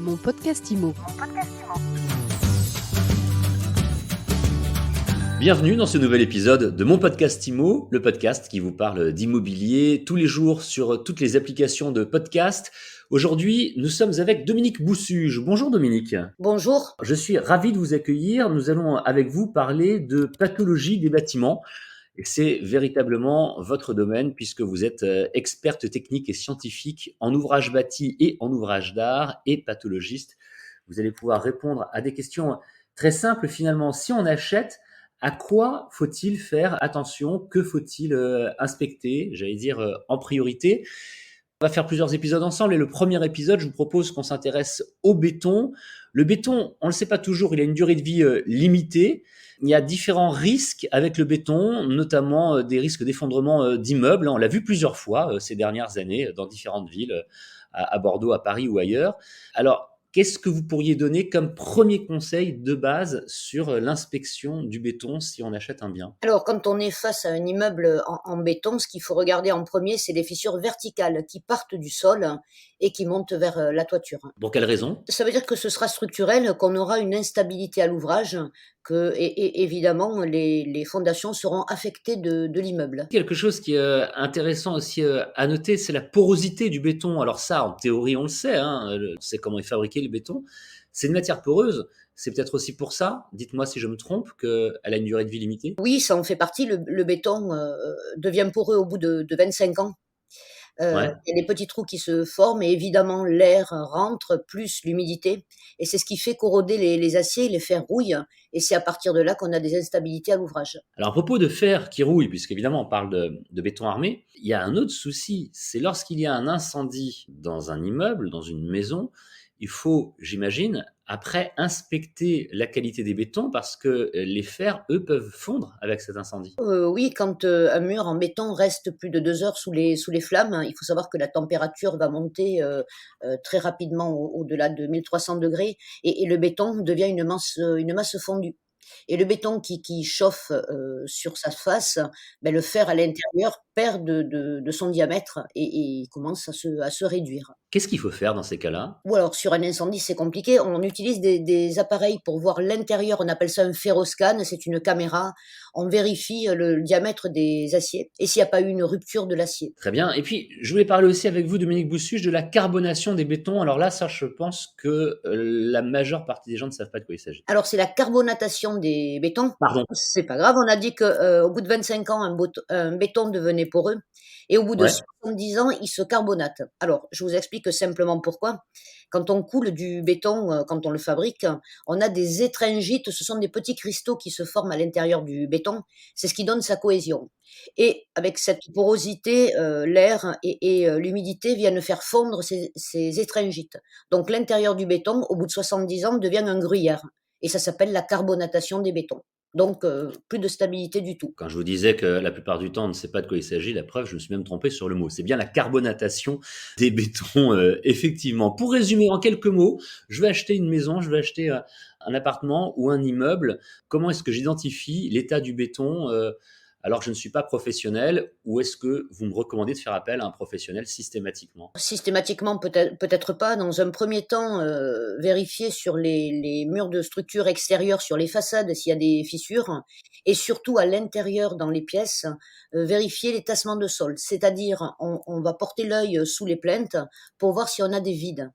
Mon podcast IMO. Bienvenue dans ce nouvel épisode de mon podcast IMO, le podcast qui vous parle d'immobilier tous les jours sur toutes les applications de podcast. Aujourd'hui, nous sommes avec Dominique Boussuge. Bonjour Dominique. Bonjour. Je suis ravi de vous accueillir. Nous allons avec vous parler de pathologie des bâtiments. Et c'est véritablement votre domaine puisque vous êtes experte technique et scientifique en ouvrage bâti et en ouvrage d'art et pathologiste. Vous allez pouvoir répondre à des questions très simples finalement. Si on achète, à quoi faut-il faire attention? Que faut-il inspecter, j'allais dire en priorité? On va faire plusieurs épisodes ensemble et le premier épisode, je vous propose qu'on s'intéresse au béton. Le béton, on ne le sait pas toujours, il a une durée de vie limitée. Il y a différents risques avec le béton, notamment des risques d'effondrement d'immeubles. On l'a vu plusieurs fois ces dernières années dans différentes villes, à Bordeaux, à Paris ou ailleurs. Alors, qu'est-ce que vous pourriez donner comme premier conseil de base sur l'inspection du béton si on achète un bien? Alors, quand on est face à un immeuble en béton, ce qu'il faut regarder en premier, c'est les fissures verticales qui partent du sol et qui montent vers la toiture. Pour quelle raison? Ça veut dire que ce sera structurel, qu'on aura une instabilité à l'ouvrage, et évidemment, les fondations seront affectées de l'immeuble. Quelque chose qui est intéressant aussi à noter, c'est la porosité du béton. Alors ça, en théorie, on le sait, hein, on sait comment est fabriqué le béton. C'est une matière poreuse. C'est peut-être aussi pour ça, dites-moi si je me trompe, qu'elle a une durée de vie limitée. Oui, ça en fait partie. Le béton devient poreux au bout de 25 ans. Ouais. Il y a des petits trous qui se forment et évidemment l'air rentre, plus l'humidité et c'est ce qui fait corroder les aciers, les fers rouillent et c'est à partir de là qu'on a des instabilités à l'ouvrage. Alors à propos de fer qui rouille, puisqu'évidemment on parle de béton armé, il y a un autre souci, c'est lorsqu'il y a un incendie dans un immeuble, dans une maison, il faut, j'imagine, après inspecter la qualité des bétons parce que les fers, eux, peuvent fondre avec cet incendie. Oui, quand, un mur en béton reste plus de 2 heures sous les flammes, il faut savoir que la température va monter, très rapidement au-delà de 1 300 degrés et le béton devient une masse fondue. Et le béton qui chauffe, sur sa face, ben, le fer à l'intérieur perd de son diamètre et il commence à se réduire. Qu'est-ce qu'il faut faire dans ces cas-là? Ou alors sur un incendie, c'est compliqué, on utilise des appareils pour voir l'intérieur, on appelle ça un ferroscan, c'est une caméra. On vérifie, le diamètre des aciers et s'il n'y a pas eu une rupture de l'acier. Très bien. Et puis, je voulais parler aussi avec vous, Dominique Boussuge, de la carbonation des bétons. Alors là, ça, je pense que la majeure partie des gens ne savent pas de quoi il s'agit. Alors c'est la carbonatation des bétons. Pardon. C'est pas grave, on a dit que, au bout de 25 ans, un béton devenait poreux et au bout de Ouais. 70 ans, il se carbonate. Alors, je vous explique simplement pourquoi. Quand on coule du béton, quand on le fabrique, on a des étringites, ce sont des petits cristaux qui se forment à l'intérieur du béton. C'est ce qui donne sa cohésion et avec cette porosité, l'air et l'humidité viennent faire fondre ces étringites. Donc l'intérieur du béton, au bout de 70 ans, devient un gruyère et ça s'appelle la carbonatation des bétons. Donc plus de stabilité du tout. Quand je vous disais que la plupart du temps, on ne sait pas de quoi il s'agit, la preuve, je me suis même trompé sur le mot. C'est bien la carbonatation des bétons, effectivement. Pour résumer en quelques mots, je vais acheter une maison, je vais acheter un appartement ou un immeuble. Comment est-ce que j'identifie l'état du béton alors que je ne suis pas professionnel, ou est-ce que vous me recommandez de faire appel à un professionnel systématiquement? Systématiquement, peut-être pas. Dans un premier temps, vérifier sur les murs de structure extérieure, sur les façades, s'il y a des fissures et surtout à l'intérieur dans les pièces, vérifier les tassements de sol. C'est-à-dire, on va porter l'œil sous les plinthes pour voir si on a des vides.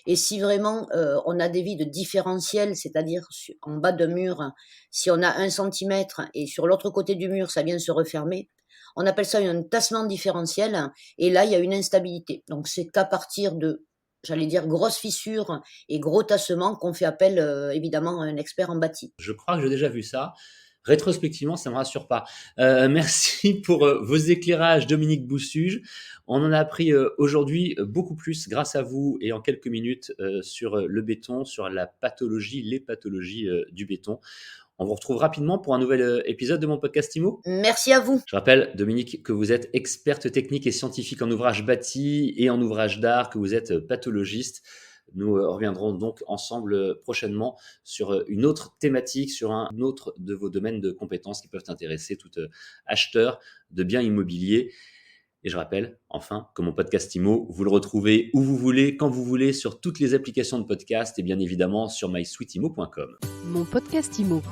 Et si vraiment, on a des vides différentiels, c'est-à-dire en bas d'un mur, si on a 1 centimètre et sur l'autre côté du mur, ça vient se refermer, on appelle ça un tassement différentiel et là, il y a une instabilité. Donc c'est qu'à partir de, j'allais dire, grosses fissures et gros tassements qu'on fait appel, évidemment à un expert en bâti. Je crois que j'ai déjà vu ça. Rétrospectivement, ça ne me rassure pas. Merci pour vos éclairages, Dominique Boussuge. On en a appris aujourd'hui beaucoup plus grâce à vous et en quelques minutes sur le béton, sur la pathologie, les pathologies du béton. On vous retrouve rapidement pour un nouvel épisode de mon podcast IMO. Merci à vous. Je rappelle, Dominique, que vous êtes experte technique et scientifique en ouvrage bâti et en ouvrage d'art, que vous êtes pathologiste. Nous reviendrons donc ensemble prochainement sur une autre thématique, sur un autre de vos domaines de compétences qui peuvent intéresser tout acheteur de biens immobiliers. Et je rappelle, enfin, que mon podcast IMO, vous le retrouvez où vous voulez, quand vous voulez, sur toutes les applications de podcast et bien évidemment sur mysweetimo.com. Mon podcast IMO.